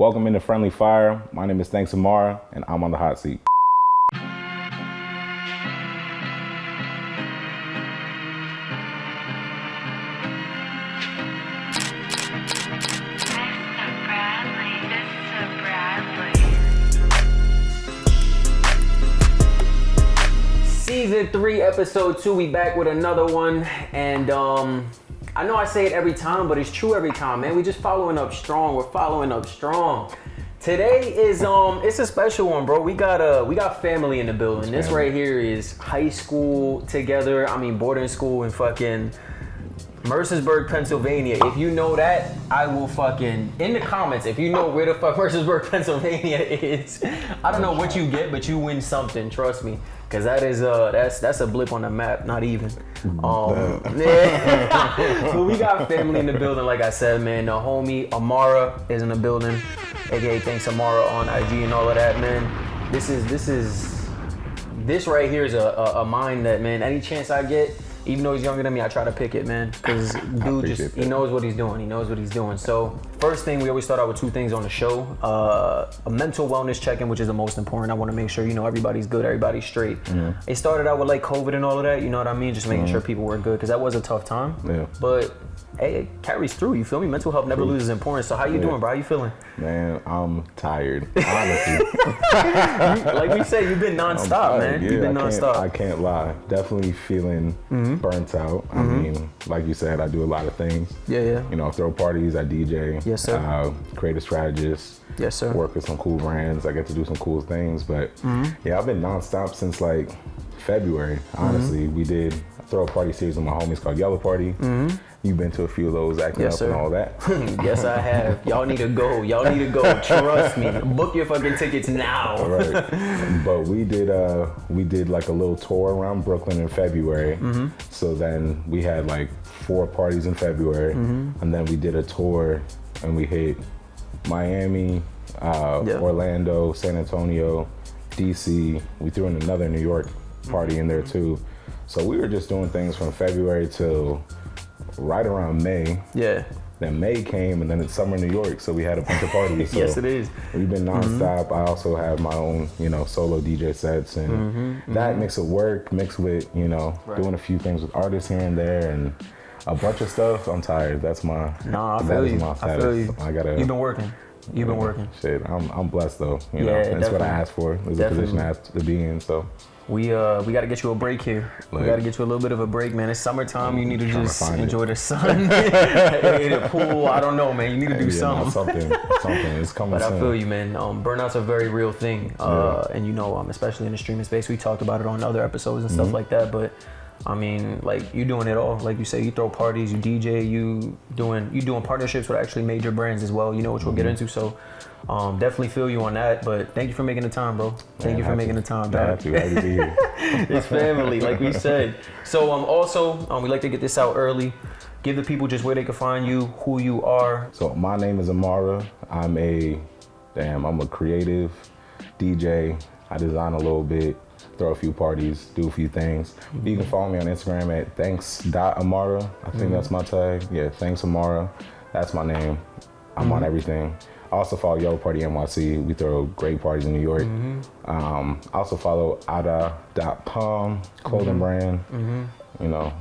Welcome into Friendlyfire. My name is Thanks.Amara, and I'm on the hot seat. Season 3, episode 2, we back with another one, and I know I say it every time, but it's true every time, man. We just following up strong. We're following up strong. Today is it's a special one, bro. We got family in the building. This right here is high school together. I mean, boarding school in fucking Mercersburg, Pennsylvania. If you know that, I will fucking, in the comments, if you know where the fuck Mercersburg, Pennsylvania is, I don't know what you get, but you win something, trust me. Cause that is that's a blip on the map, not even. Yeah. So we got family in the building, like I said, man. The homie Amara is in the building, aka Thanks.Amara on IG and all of that, man. This right here is a mind that, man, any chance I get, even though he's younger than me, I try to pick it, man. Cause dude he knows what he's doing. He knows what he's doing. So first thing, we always start out with two things on the show. A mental wellness check-in, which is the most important. I want to make sure, everybody's good, everybody's straight. Mm-hmm. It started out with like COVID and all of that, you know what I mean? Just making sure people were good, cause that was a tough time. Yeah. But hey, it carries through, you feel me? Mental health never loses importance. So how you doing, bro? How you feeling? Man, I'm tired, honestly. Like we said, you've been nonstop, man. You've been nonstop. I can't lie. Definitely feeling burnt out. I mean, like you said, I do a lot of things. Yeah. I throw parties, I DJ. Yes, sir. Creative Strategist. Yes, sir. Work with some cool brands. I get to do some cool things. But yeah, I've been nonstop since like February. Honestly, we did throw a party series with my homies called Yellow Party. You've been to a few of those, acting up and all that. Yes, I have. Y'all need to go. Trust me. Book your fucking tickets now. Right. But we did like a little tour around Brooklyn in February. So then we had like 4 parties in February, and then we did a tour and we hit Miami, Orlando, San Antonio, DC. We threw in another New York party in there too. So we were just doing things from February till right around May. Yeah. Then May came, and then it's summer in New York, so we had a bunch of parties. So yes, it is. We've been nonstop. I also have my own, solo DJ sets, and that mixed with work, mixed with, doing a few things with artists here and there, and a bunch of stuff. I'm tired. That's my. Nah, I feel you. My status. I feel you. You've been working. You've been working. Shit, I'm blessed though. That's what I asked for. It was a position I asked to be in. So. We got to get you a break here. We got to get you a little bit of a break, man. It's summertime. You need to just enjoy the sun. The pool. I don't know, man. You need to do something. Something. It's coming But soon. I feel you, man. Burnout's a very real thing. And especially in the streaming space, we talked about it on other episodes and stuff like that. But I mean, like, you doing it all. Like you say, you throw parties, you DJ, you doing partnerships with actually major brands as well, which we'll get into. So definitely feel you on that. But thank you for making the time, bro. Thank you for making the time, man. Happy to be here. It's family, like we said. So also, we like to get this out early. Give the people just where they can find you, who you are. So my name is Amara. I'm a creative DJ. I design a little bit, throw a few parties, do a few things. You can follow me on Instagram at Thanks.Amara. I think that's my tag. Yeah, Thanks.Amara. That's my name. I'm on everything. I also follow yellowpartynyc. We throw great parties in New York. I also follow adapalm, clothing brand.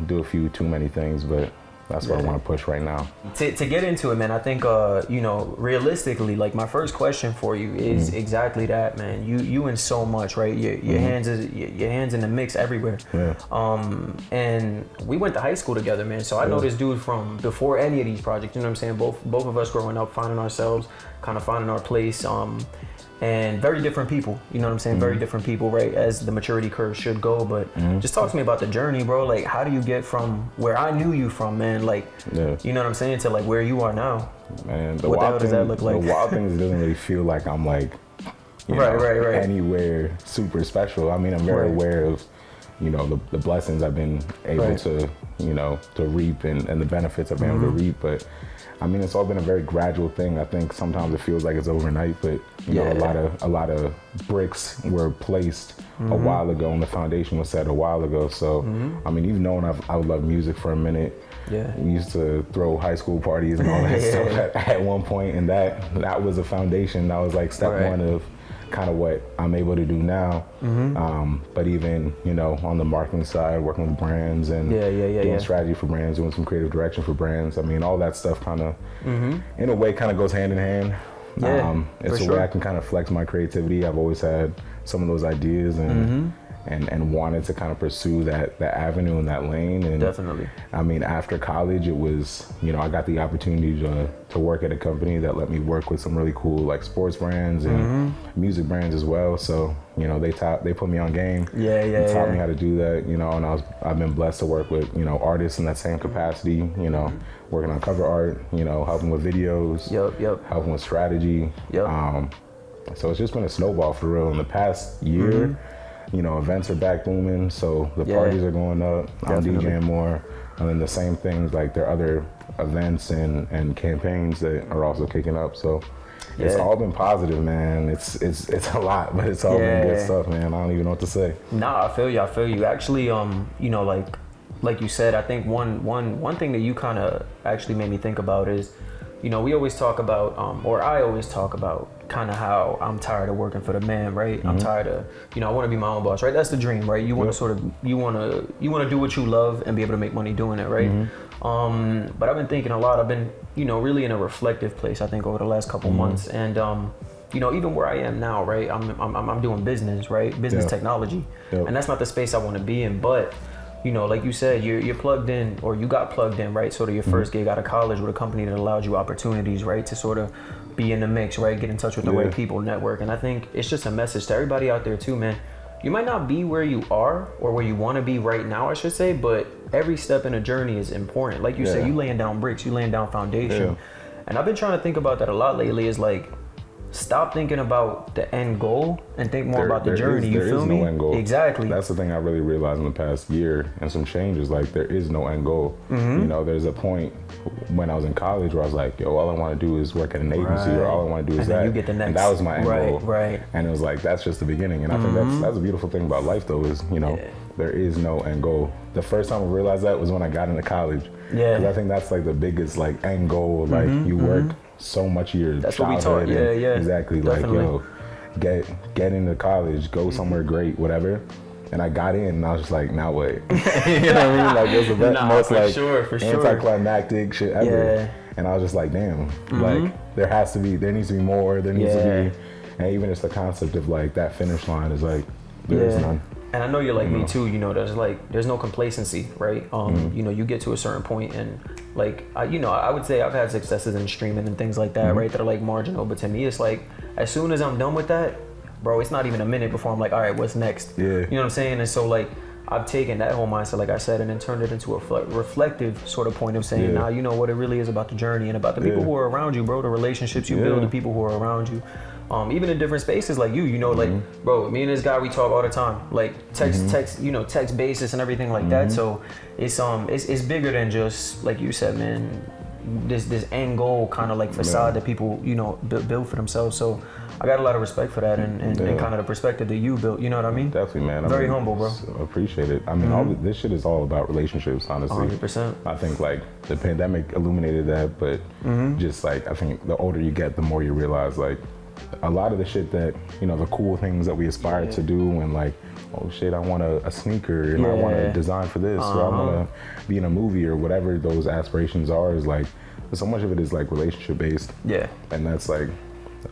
Do a few too many things, but that's what I want to push right now. To get into it, man, I think, realistically, like, my first question for you is exactly that, man. You in so much, right? Your hands in the mix everywhere. Yeah. And we went to high school together, man. So I know this dude from before any of these projects. You know what I'm saying? Both of us growing up, finding ourselves, kind of finding our place. And very different people, you know what I'm saying? Very different people, right? As the maturity curve should go. But just talk to me about the journey, bro. Like, how do you get from where I knew you from, man? Like, you know what I'm saying? To like where you are now. Man, what the hell does that look like? The wild thing is it doesn't really feel like I'm like, right. anywhere super special. I mean, I'm very aware of, the blessings I've been able to, to reap and the benefits I've been able to reap. But I mean, it's all been a very gradual thing. I think sometimes it feels like it's overnight, but you know, a lot of bricks were placed a while ago, and the foundation was set a while ago. So, I mean, even knowing I love music for a minute, we used to throw high school parties and all that stuff at one point, and that was a foundation. That was like step one of kind of what I'm able to do now. But even, you know, on the marketing side, working with brands and doing strategy for brands, doing some creative direction for brands. I mean, all that stuff kind of, in a way, kind of goes hand in hand. It's a way I can kind of flex my creativity. I've always had some of those ideas and wanted to kind of pursue that avenue and that lane. And definitely. I mean, after college, it was, you know, I got the opportunity to work at a company that let me work with some really cool like sports brands and music brands as well. So, you know, they put me on game. And taught me how to do that, you know, and I've been blessed to work with, you know, artists in that same capacity, you know, working on cover art, you know, helping with videos, helping with strategy. So it's just been a snowball for real. In the past year, you know, events are back booming, so the parties are going up. I'm DJing more, and then the same things, like there are other events and campaigns that are also kicking up. So it's all been positive, man. It's a lot, but it's all been good stuff, man. I don't even know what to say. Nah, I feel you. Actually, you know, like you said, I think one thing that you kind of actually made me think about is, you know, we always talk about, or I always talk about kind of how I'm tired of working for the man, right? I'm tired of, you know, I want to be my own boss, right? That's the dream, right? You want to sort of, you want to do what you love and be able to make money doing it, right? But I've been thinking a lot. I've been, you know, really in a reflective place, I think, over the last couple months. And, you know, even where I am now, right? I'm doing business, right? Business technology. And that's not the space I want to be in, but you know, like you said, you're plugged in, or you got plugged in, right? Sort of your first gig out of college with a company that allowed you opportunities, right? To sort of be in the mix, right? Get in touch with the right people, network. And I think it's just a message to everybody out there too, man. You might not be where you are or where you want to be right now, I should say, but every step in a journey is important. Like you said, you laying down bricks, you laying down foundation. And I've been trying to think about that a lot lately, is like, stop thinking about the end goal and think more about the journey. You feel me? There is no end goal. Exactly. That's the thing I really realized in the past year and some changes. Like, there is no end goal. You know, there's a point when I was in college where I was like, yo, all I want to do is work at an agency, or all I want to do is that. You get the next. And that was my end goal. And it was like, that's just the beginning. And I think that's a beautiful thing about life, though, is, you know, there is no end goal. The first time I realized that was when I got into college. Because I think that's like the biggest like end goal. Like, you work so much of your that's childhood. What we taught. Exactly. Definitely. Like, yo, get into college, go somewhere great, whatever. And I got in, and I was just like, now what? You know what I mean? Like, it was the most like anticlimactic shit ever. And I was just like, damn, like there needs to be more. There needs to be, and even just the concept of like that finish line is like, there is none. And I know you're like me too, you know, there's no complacency, right? You know, you get to a certain point and like, you know, I would say I've had successes in streaming and things like that, right? That are like marginal, but to me, it's like, as soon as I'm done with that, bro, it's not even a minute before I'm like, all right, what's next? You know what I'm saying? And so like, I've taken that whole mindset, like I said, and then turned it into a reflective sort of point of saying, nah, you know what, it really is about the journey and about the people who are around you, bro, the relationships you build, the people who are around you. Even in different spaces like you know, like, bro, me and this guy, we talk all the time, like text, you know, text basis and everything like that. So it's bigger than just, like you said, man, this end goal kind of like facade that people, you know, build for themselves. So I got a lot of respect for that and kind of the perspective that you built, you know what I mean? Definitely, man. Very humble, bro. Appreciate it. I mean, all this shit is all about relationships, honestly. 100%. I think like the pandemic illuminated that, but just like, I think the older you get, the more you realize like, a lot of the shit that, you know, the cool things that we aspire to do, and like, oh shit, I want a sneaker, and I want to design for this, or I want to be in a movie, or whatever those aspirations are, is like, so much of it is like relationship based. And that's like,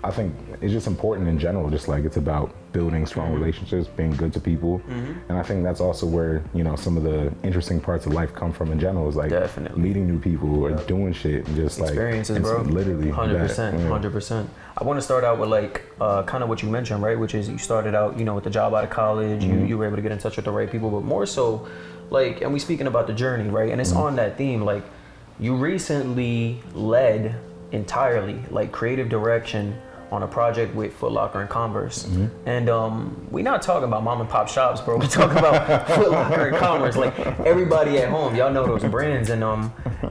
I think it's just important in general, just like it's about building strong relationships, being good to people. And I think that's also where, you know, some of the interesting parts of life come from in general, is like meeting new people or doing shit, and just experiences, like bro. Literally 100%, 100%. I want to start out with like kind of what you mentioned, right? Which is you started out, you know, with the job out of college, you were able to get in touch with the right people, but more so like, and we speaking about the journey, right? And it's on that theme, like you recently led entirely like creative direction on a project with Foot Locker and Converse. And we not talking about mom and pop shops, bro. We talking about Foot Locker and Converse. Like everybody at home, y'all know those brands. And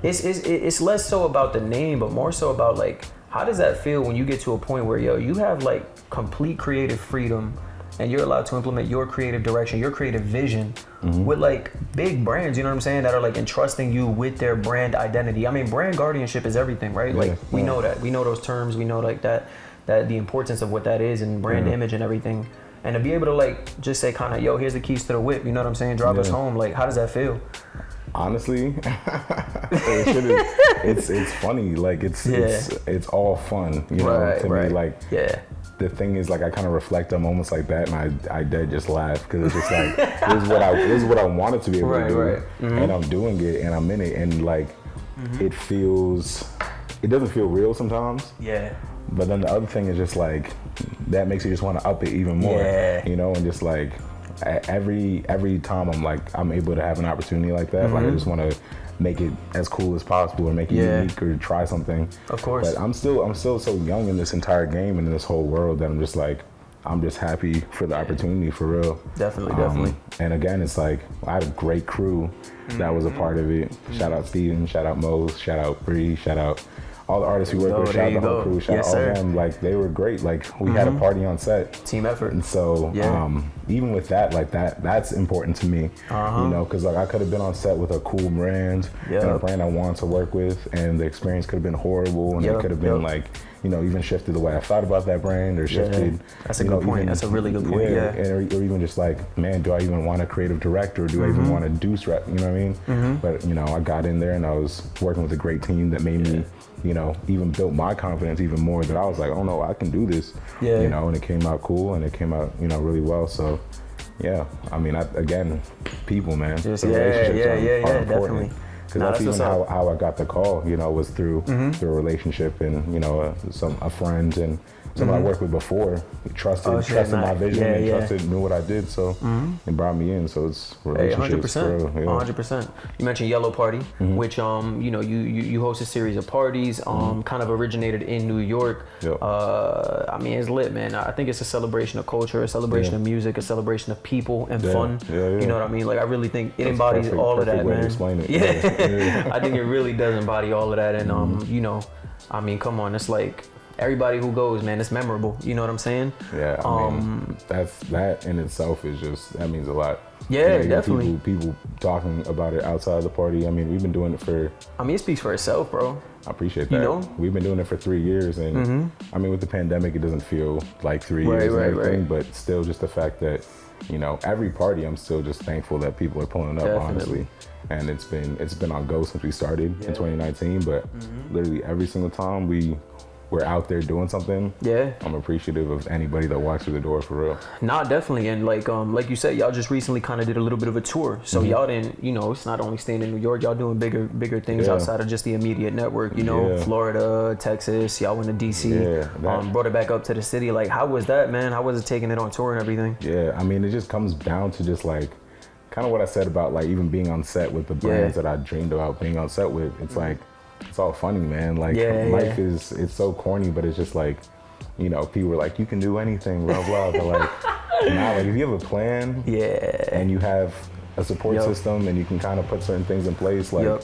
it's less so about the name, but more so about like, how does that feel when you get to a point where, yo, you have like complete creative freedom and you're allowed to implement your creative direction, your creative vision with like big brands, you know what I'm saying, that are like entrusting you with their brand identity. I mean, brand guardianship is everything, right? Like we know that. We know those terms. We know like that the importance of what that is and brand image and everything. And to be able to like just say kind of, yo, here's the keys to the whip, you know what I'm saying? Drive us home. Like, how does that feel? Honestly, it's funny. Like it's all fun, you know. To me, like the thing is, like, I kind of reflect on moments like that, and I dead just laugh because it's just like this is what I wanted to be able to do, and I'm doing it, and I'm in it, and like it doesn't feel real sometimes. But then the other thing is just like that makes you just want to up it even more, you know, and just like every time I'm able to have an opportunity like that, like I just want to make it as cool as possible or make it unique or try something. Of course. But I'm still so young in this entire game and in this whole world that I'm just like, I'm just happy for the opportunity, for real. Definitely. And again, it's like I had a great crew that was a part of it. Shout out Steven, shout out Mose, shout out Bree, shout out all the artists we work with, shout out the whole crew, shout out all of them. Like, they were great. Like, we had a party on set. Team effort. And so, even with that, like, that's important to me, you know, because, like, I could have been on set with a cool brand and a brand I wanted to work with, and the experience could have been horrible, and it could have been, like, you know, even shifted the way I thought about that brand, or shifted. That's a good point. That's a really good point. Or even just like, man, do I even want a creative director? Or do I even want to do rep? You know what I mean? But, you know, I got in there and I was working with a great team that made me, you know, even built my confidence even more, that I was like, oh no, I can do this. You know, and it came out cool, and it came out, you know, really well. So yeah, I mean, again, people, man. Relationships are important. Definitely. Because that's even how I got the call, you know, was through a relationship, and, you know, a friend and someone I worked with before trusted my vision and knew what I did, so it brought me in. So it's relationships. 100%. You mentioned Yellow Party, which you know, you host a series of parties, kind of originated in New York. I mean, it's lit, man. I think it's a celebration of culture, a celebration of music, a celebration of people and fun. You know what I mean? Like, I really think it embodies all of that, man. Explain it. I think it really does embody all of that, and you know, I mean, come on, it's like everybody who goes, man, it's memorable. You know what I'm saying? Yeah. I mean, that in itself is just, that means a lot. Yeah, definitely. People talking about it outside the party. I mean, we've been doing it for. I mean, it speaks for itself, bro. I appreciate that. You know? We've been doing it for 3 years, and I mean, with the pandemic, it doesn't feel like 3 years and everything, but still, just the fact that, you know, every party, I'm still just thankful that people are pulling up, honestly. And it's been on go since we started in 2019, but literally every single time we're out there doing something, I'm appreciative of anybody that walks through the door, for real. Nah, definitely. And like you said, y'all just recently kind of did a little bit of a tour, so y'all didn't, you know, it's not only staying in New York, y'all doing bigger things outside of just the immediate network, you know, Florida, Texas, y'all went to DC, brought it back up to the city. Like, how was that, man? How was it taking it on tour and everything? Yeah, I mean, it just comes down to just like kind of what I said about like even being on set with the brands that I dreamed about being on set with. It's like, it's all funny, man. Like, life is, it's so corny, but it's just like, you know, people were like, you can do anything, blah, blah. But like, nah, like if you have a plan and you have a support system and you can kind of put certain things in place, like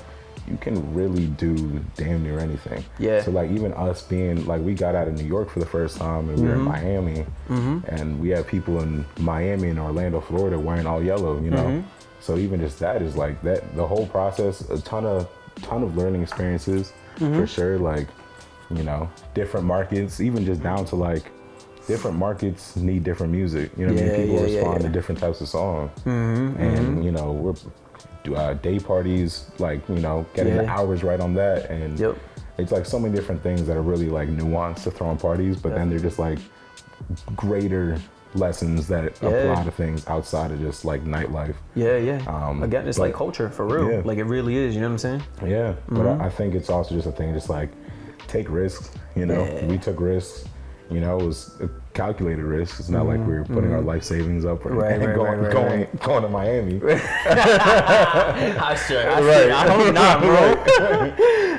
you can really do damn near anything. So like even us being, like, we got out of New York for the first time and we were in Miami, and we had people in Miami and Orlando, Florida wearing all yellow, you know? So even just that is like that, the whole process, a ton of learning experiences, for sure. Like, you know, different markets, even just down to like different markets need different music, you know what I mean? People respond to different types of songs, and you know, we're day parties, like, you know, getting the hours right on that, and it's like so many different things that are really like nuanced to throwing parties, but then they're just like greater lessons that apply to things outside of just like nightlife. Again, it's like culture, for real. Like, it really is, you know what I'm saying? But I think it's also just a thing, just like take risks, you know? We took risks, you know, it was a calculated risk. It's not like we were putting our life savings up and going to Miami. I hope not, bro.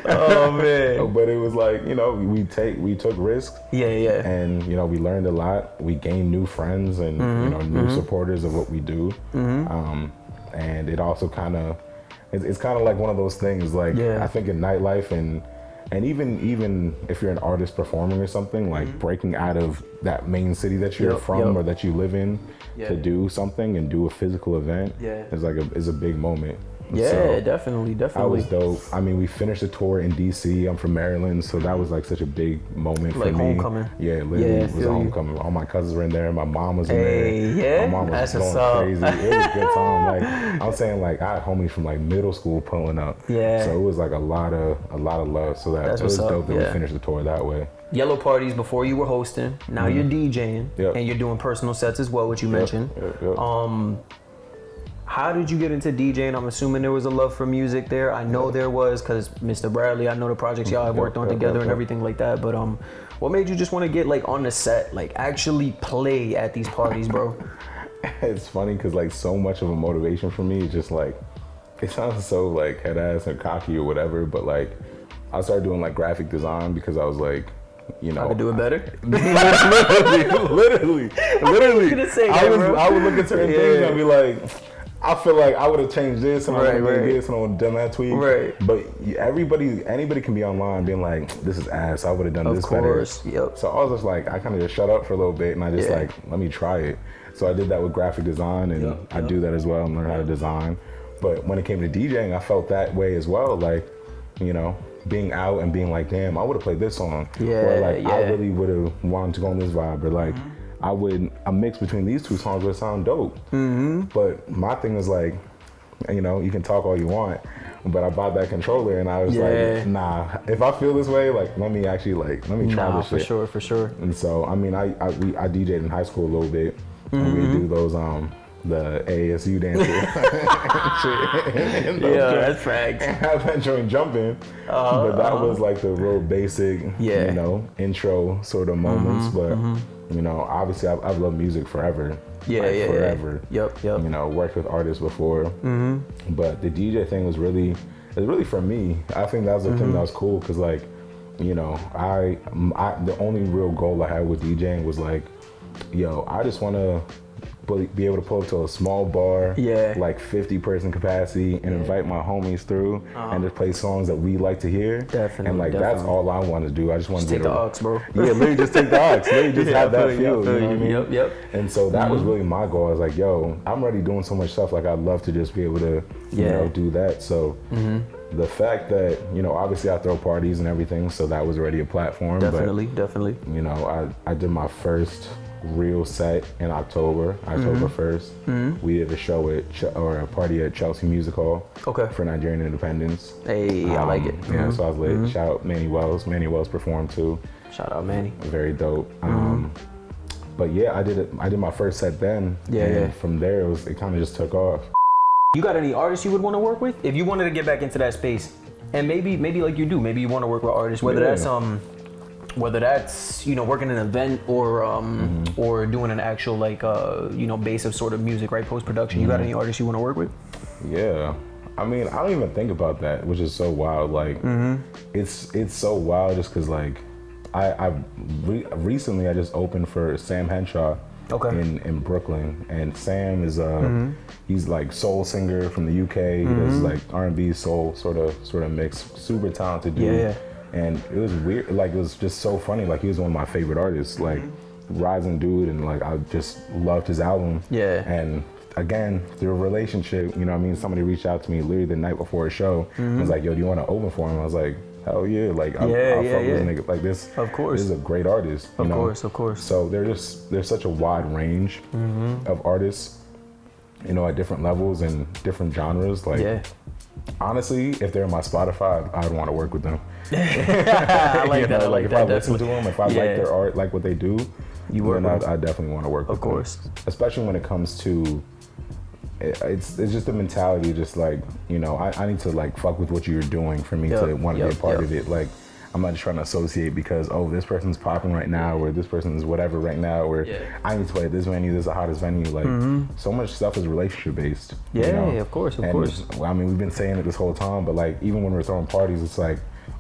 Oh man. But it was like, you know, we took risks. Yeah. And, you know, we learned a lot. We gained new friends and, you know, new supporters of what we do. And it also kind of, it's kind of like one of those things, like, I think in nightlife and even if you're an artist performing or something, like breaking out of that main city that you're from or that you live in to do something and do a physical event is a big moment. Yeah, so definitely. That was dope. I mean, we finished the tour in DC. I'm from Maryland, so that was like such a big moment for me. Homecoming. Yeah, literally, it was a homecoming. All my cousins were in there. My mom was in there. Yeah, my mom was just going crazy. It was a good time. Like I'm saying, like I had homies from like middle school pulling up. Yeah. So it was like a lot of love. So it was dope that we finished the tour that way. Yellow parties before you were hosting. Now you're DJing and you're doing personal sets as well, which you mentioned. How did you get into DJing? I'm assuming there was a love for music there. I know there was, because Mr. Bradley, I know the projects y'all have worked on together and everything like that. But what made you just want to get like on the set, like actually play at these parties, bro? It's funny because like so much of a motivation for me is just like, it sounds so like head ass and cocky or whatever, but like I started doing like graphic design because I was like, you know, I could do it better. literally. I would look at certain things and I'd be like, I feel like I would have changed this and I would have done this and I would have done that tweak. Right. But anybody can be online being like, this is ass. I would have done this better. Of course. Yep. So I was just like, I kind of just shut up for a little bit and I just like, let me try it. So I did that with graphic design and I do that as well and learn how to design. But when it came to DJing, I felt that way as well. Like, you know, being out and being like, damn, I would have played this song. Or like, I really would have wanted to go on this vibe. Or like, a mix between these two songs would sound dope. But my thing is like, you know, you can talk all you want, but I bought that controller and I was like, nah, if I feel this way, like, let me try this shit. For sure. And so, I mean, I DJed in high school a little bit and we do those, the ASU dances. That's facts. And have that joint jumping. But that was like the real basic, you know, intro sort of moments. But, you know, obviously I've loved music forever. Forever. Yep. You know, worked with artists before. But the DJ thing was really for me. I think that was the thing that was cool because, like, you know, I the only real goal I had with DJing was like, yo, I just want to be able to pull up to a small bar, like 50-person capacity, and invite my homies through and just play songs that we like to hear. Definitely. And like that's all I want to do. I just want to take the aux, bro. Yeah, literally just take the aux. Literally just have that feel. You know what I mean? Yep. And so that was really my goal. I was like, yo, I'm already doing so much stuff. Like I'd love to just be able to, you know, do that. So the fact that, you know, obviously I throw parties and everything, so that was already a platform. Definitely. You know, I did my first real set in October 1st. We did a show or a party at Chelsea Music Hall for Nigerian independence. Hey, I like it. Yeah, so I was lit. Shout out Manny Wells. Manny Wells performed too. Shout out Manny. Very dope. But yeah, I did my first set then. And from there it kind of just took off. You got any artists you would want to work with if you wanted to get back into that space? And maybe like you do, maybe you want to work with artists, whether that's you know, working an event or doing an actual like you know, base of sort of music, right? Post-production. You got any artists you want to work with? Yeah. I mean, I don't even think about that, which is so wild. Like it's so wild just because like recently I just opened for Sam Henshaw in Brooklyn, and Sam is he's like soul singer from the UK. He does like R&B soul sort of mix. Super talented dude. And it was weird, like it was just so funny. Like he was one of my favorite artists, like rising dude, and like I just loved his album. And again, through a relationship, you know what I mean, somebody reached out to me literally the night before a show and was like, yo, do you want to open for him? I was like, hell yeah, like I'll fuck with this nigga. Like this, of course, this is a great artist. Of course. So there's such a wide range of artists, you know, at different levels and different genres. Like honestly, if they're on my Spotify, I'd want to work with them. I like that. I like if that. I listen to them, if I like their art, like what they do, I definitely want to work with them. Of course. Especially when it comes to, it's just a mentality, just like, you know, I need to like fuck with what you're doing for me to want to be a part of it. Like, I'm not just trying to associate because, oh, this person's popping right now, or this person's whatever right now, or I need to play at this venue, this is the hottest venue. Like, so much stuff is relationship based. Yeah, you know? Of course. I mean, we've been saying it this whole time, but like, even when we're throwing parties, it's like,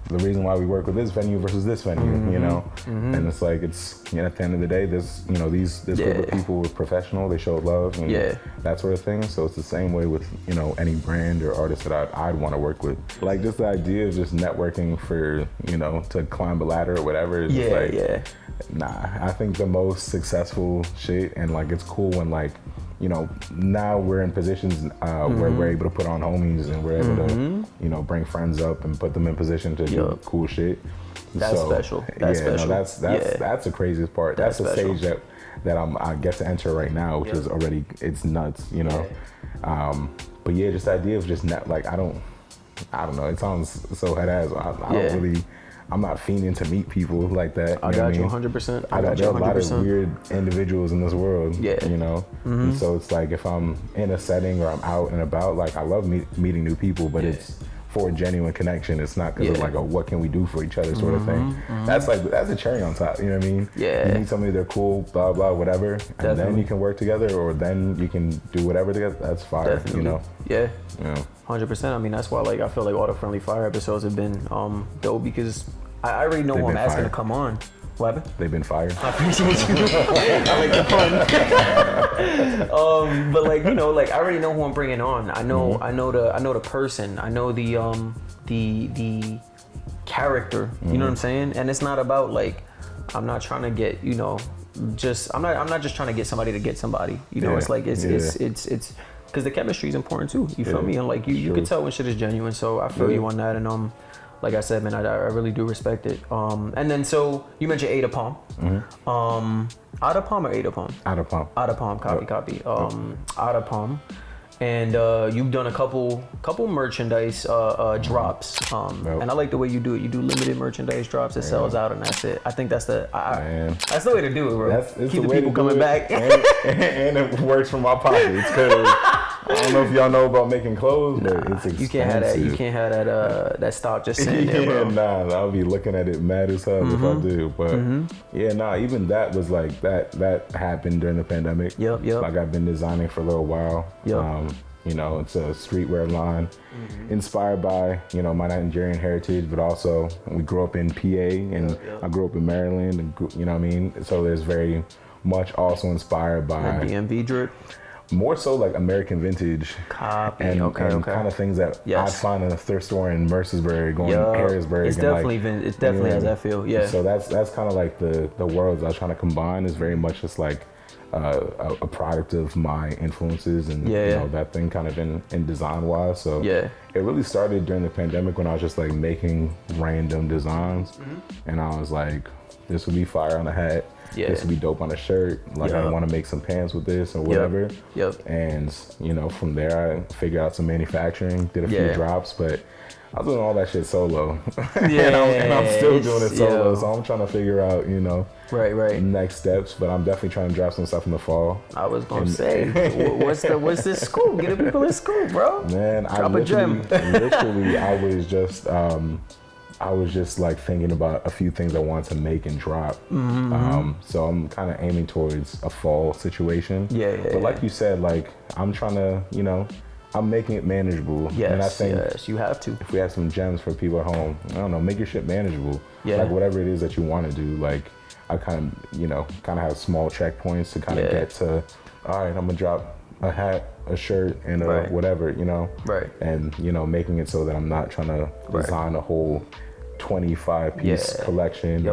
the reason why we work with this venue versus this venue, you know? And it's like, it's, you know, at the end of the day, this group of people were professional, they showed love and that sort of thing. So it's the same way with, you know, any brand or artist that I'd want to work with. Like, just the idea of just networking for, you know, to climb a ladder or whatever is just like, nah, I think the most successful shit, and like, it's cool when like, you know, now we're in positions where we're able to put on homies and we're able to, you know, bring friends up and put them in position to do cool shit. That's special. That's special. No, that's the craziest part. That's the stage that I get to enter right now, which is already, it's nuts, you know. But yeah, just the idea of just not like, I don't know. It sounds so head ass. I don't really. I'm not fiending to meet people like that. I got you 100%. I got a lot of weird individuals in this world, you know? And so it's like, if I'm in a setting or I'm out and about, like, I love meeting new people, but it's for a genuine connection. It's not because of like a what can we do for each other sort of thing. That's a cherry on top, you know what I mean? You meet somebody, they're cool, blah, blah, whatever, and then you can work together, or then you can do whatever together. That's fire, you know? Yeah. 100%. I mean, that's why, like, I feel like all the Friendlyfire episodes have been dope, because I already know who I'm asking to come on. What happened? They've been fired. I appreciate you. I like the fun. But like, you know, like, I already know who I'm bringing on. I know the person. I know the character. You know what I'm saying? And it's not about like, I'm not trying to get, you know, I'm not just trying to get somebody to get somebody. You know, it's like it's because the chemistry is important too. You feel me? And like you can tell when shit is genuine. So I feel you on that. And like I said, man, I really do respect it. And then so you mentioned adapalm. Adapalm or adapalm? Adapalm. Adapalm. Copy. Adapalm. And you've done a couple merchandise drops. And I like the way you do it. You do limited merchandise drops. It sells out, and that's it. I think that's the way to do it, bro. Keep the people coming back. and it works for my pockets, because I don't know if y'all know about making clothes, but it's expensive. You can't have that that stock just sitting there, bro. I'll be looking at it mad as hell if I do. But even that was like that happened during the pandemic. Yep. Like, I've been designing for a little while. You know, it's a streetwear line inspired by, you know, my Nigerian heritage, but also we grew up in PA, and I grew up in Maryland, and you know what I mean? So there's very much also inspired by DMV drip. More so like American vintage and kind of things that I'd find in a thrift store in Mercersburg, going to Harrisburg. It's definitely has that feel, So that's kind of like the worlds I was trying to combine. Is very much just like a product of my influences, and you know, that thing kind of in design wise. So it really started during the pandemic, when I was just like making random designs, and I was like, this would be fire on a hat. This would be dope on a shirt. Like, I want to make some pants with this or whatever. And you know, from there I figured out some manufacturing, did a few drops, but I was doing all that shit solo. and I'm still doing it solo. So I'm trying to figure out, you know, next steps. But I'm definitely trying to drop some stuff in the fall. I was gonna say, what's this scoop? Get the people a scoop, bro. Man, drop a gem. Literally, I was just like thinking about a few things I wanted to make and drop. So I'm kind of aiming towards a fall situation. But like you said, like, I'm trying to, you know, I'm making it manageable. And I think you have to. If we have some gems for people at home, I don't know, make your shit manageable. Like, whatever it is that you want to do. Like, I kind of have small checkpoints to kind of get to, all right, I'm gonna drop a hat, a shirt, and a whatever, you know. And, you know, making it so that I'm not trying to design a whole 25-piece collection.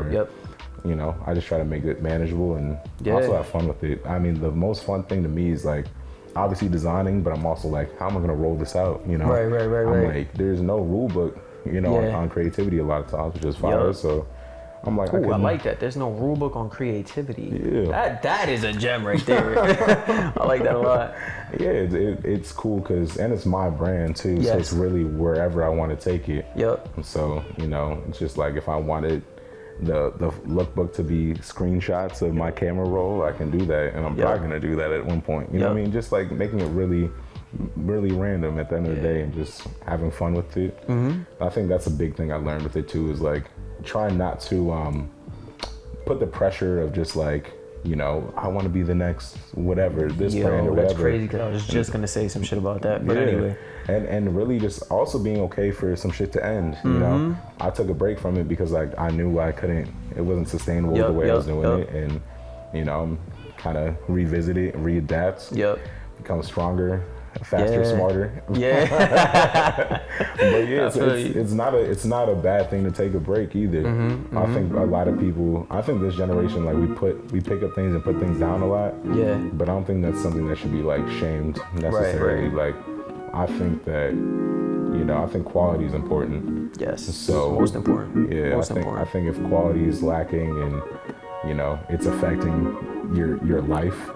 You know, I just try to make it manageable and also have fun with it. I mean, the most fun thing to me is like, obviously designing, but I'm also like, how am I gonna roll this out? You know, I'm like, there's no rule book, you know, on creativity a lot of times, which is fire. So I'm like, I like that. There's no rule book on creativity. That is a gem right there. I like that a lot. It's cool because, and it's my brand too. So it's really wherever I want to take it. And so, you know, it's just like, if I wanted the lookbook to be screenshots of my camera roll, I can do that, and I'm probably gonna do that at one point. You know what I mean? Just like making it really random at the end of the day, and just having fun with it. I think that's a big thing I learned with it too, is like, try not to put the pressure of just like you know, I want to be the next whatever, this brand or whatever. That's crazy because I was just gonna say some shit about that. But anyway. And really just also being okay for some shit to end, you know. I took a break from it because like I knew I couldn't, it wasn't sustainable the way I was doing it. And, you know, kind of revisit it, readapt, become stronger, faster, smarter. But it's not a bad thing to take a break either. I think a lot of people, I think this generation, like we pick up things and put things down a lot. But I don't think that's something that should be like shamed necessarily. Like I think that, you know, I think quality is important. So most important. I think if quality is lacking and, you know, it's affecting your life,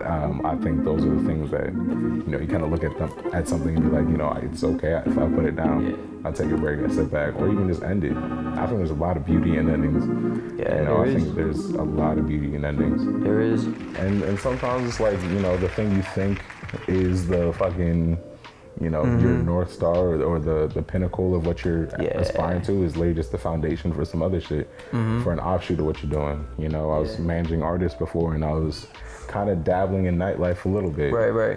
I think those are the things that, you know, you kind of look at something and be like, you know, it's okay if I put it down, I'll take a break, I step back, or even just end it. I think there's a lot of beauty in endings. I think there's a lot of beauty in endings. There is. And sometimes it's like, you know, the thing you think is the fucking, you know, your North Star or the pinnacle of what you're aspiring to is literally just the foundation for some other shit, for an offshoot of what you're doing. You know, I was managing artists before and I was kind of dabbling in nightlife a little bit.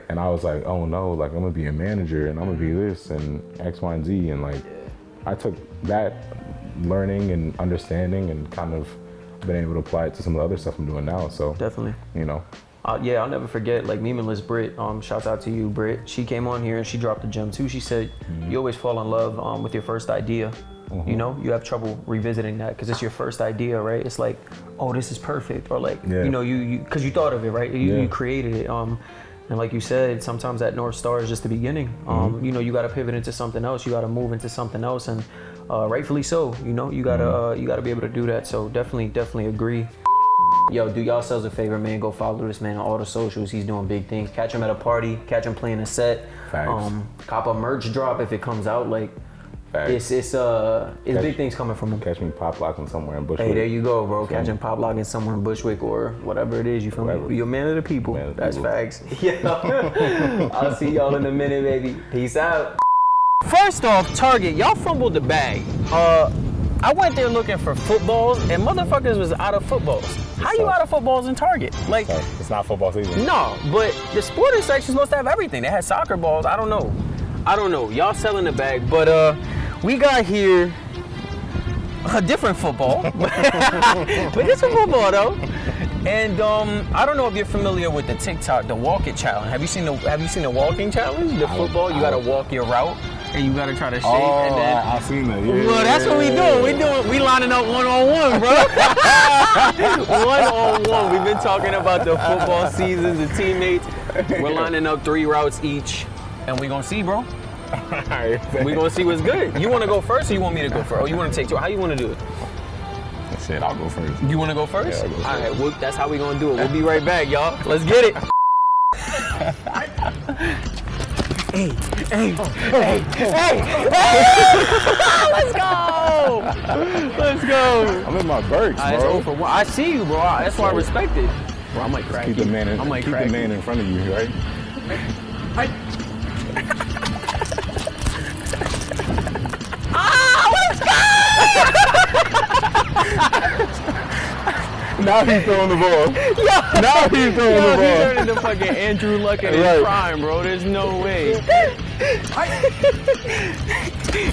And I was like, oh no, like I'm gonna be a manager and I'm gonna be this and X, Y, and Z. And like, I took that learning and understanding and kind of been able to apply it to some of the other stuff I'm doing now. So definitely, you know. I'll never forget, like, Memeless Brit, shouts out to you, Brit. She came on here and she dropped a gem too. She said, you always fall in love with your first idea. You know, you have trouble revisiting that because it's your first idea, right? It's like, oh, this is perfect. Or like, you know, because you thought of it, right? You created it. And like you said, sometimes that North Star is just the beginning. You know, you got to pivot into something else. You got to move into something else. And rightfully so, you know, you got to be able to do that. So definitely agree. Yo, do yourselves a favor, man. Go follow this man on all the socials. He's doing big things. Catch him at a party. Catch him playing a set. Cop a merch drop if it comes out. Like, it's big things coming from him. Catch me pop locking somewhere in Bushwick. Hey, there you go, bro. Catch him pop locking somewhere in Bushwick or whatever it is. You feel me? You're a man of the people. That's facts. Yeah. I'll see y'all in a minute, baby. Peace out. First off, Target, y'all fumbled the bag. I went there looking for footballs, and motherfuckers was out of footballs. How you out of footballs in Target? Like, it's not football season. No, but the sporting section supposed to have everything. They had soccer balls. I don't know. Y'all selling the bag, but we got here a different football, but it's a football though. And I don't know if you're familiar with the TikTok, the walk it challenge. Have you seen the walking challenge? The football, you gotta walk your route. And you gotta try to shake, and then I've seen that. Well, that's what we doing. We lining up 1-on-1, bro. 1-on-1. We've been talking about the football season, the teammates. We're lining up 3 routes each, and we gonna see, bro. We gonna see what's good. You wanna go first, or you want me to go first? Oh, you wanna take 2? How you wanna do it? Shit, I'll go first. You wanna go first? Yeah, I'll go first. All right, well, that's how we gonna do it. We'll be right back, y'all. Let's get it. Hey! Let's go! I'm in my Birks, bro. It's over. Well, I see you, bro. That's why I respect it. Bro, I might crack keep you. the man in front of you, right? Let's go! Now he's throwing the ball. Now he's throwing the ball. He's turning to fucking Andrew Luck in his prime, bro. There's no way.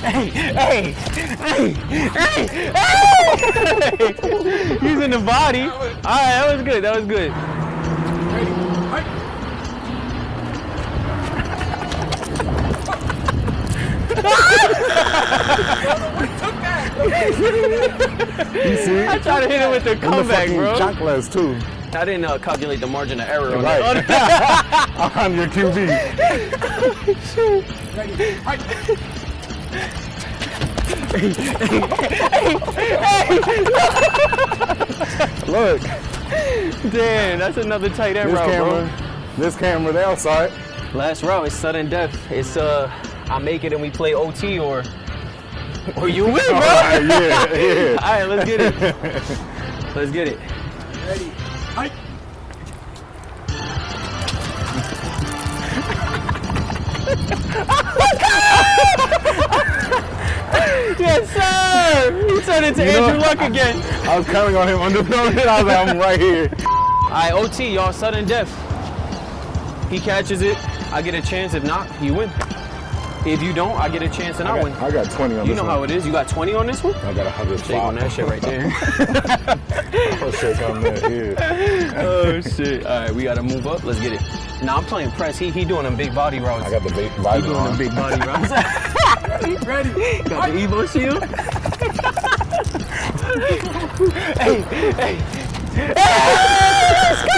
Hey! He's in the body. All right, that was good. You see? I tried to hit him with the comeback, bro. Chocolates too. I didn't calculate the margin of error on right. I'm your QB. Look. Damn, that's another tight end route, bro. This camera, they outside. Last route is sudden death. It's I make it and we play OT or you win, bro. All right, yeah. All right, let's get it. Let's get it. Ready. Hi. Yes, sir. He turned into Andrew Luck again. I was counting on him underthrowing it. I was like, I'm right here. All right, OT, y'all, sudden death. He catches it, I get a chance. If not, you win. If you don't, I get a chance and I win. I got 20 on this one. You know how it is. You got 20 on this one? I got 105. Shake on that shit right there. I'll shake on that, yeah. Oh, shit. All right, we got to move up. Let's get it. Nah, I'm playing press. He doing them big body routes. I got the big body He doing them big body routes. Ready? Got the Evo shield. Hey, hey. Let's go!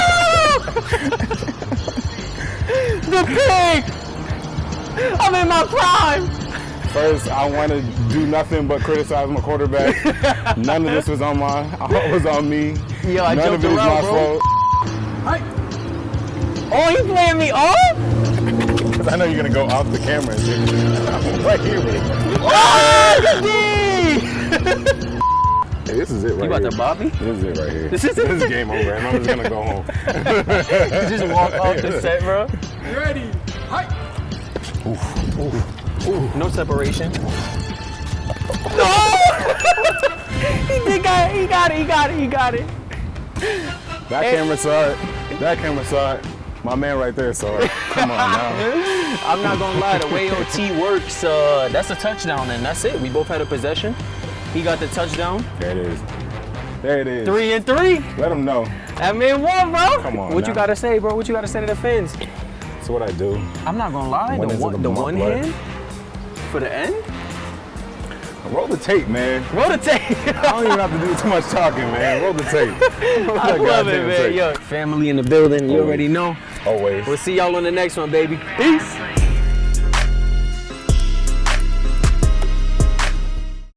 The pig! I'm in my prime! First, I want to do nothing but criticize my quarterback. None of this was on all was on me. Yo, I None of jumped it was around, my bro. fault. Oh, you playing me off? Because I know you're going to go off the camera and shit. I'm right here with it. Oh, Hey, this is it right you about here. to bob me? This is it right here. This is it? This is game over, and I'm just going to go home. Just walk off the set, bro. Ready? Hi. Ooh, no separation. No! He got it. That camera saw it. That camera saw it. My man right there saw it. Come on now. I'm not gonna lie, the way OT works, that's a touchdown and that's it. We both had a possession. He got the touchdown. There it is. There it is. 3 and 3. Let him know. That man won, bro. Come on What now. you gotta say, bro? What you gotta say to the fans? That's what I do. I'm not gonna lie, Winners of the month, one blood. hand for the end? Roll the tape, man. Roll the tape. I don't even have to do too much talking, man. Roll the tape. Roll I that love it, goddamn man. tape. Yo, family in the building. You Always. already know. Always. We'll see y'all on the next one, baby. Peace.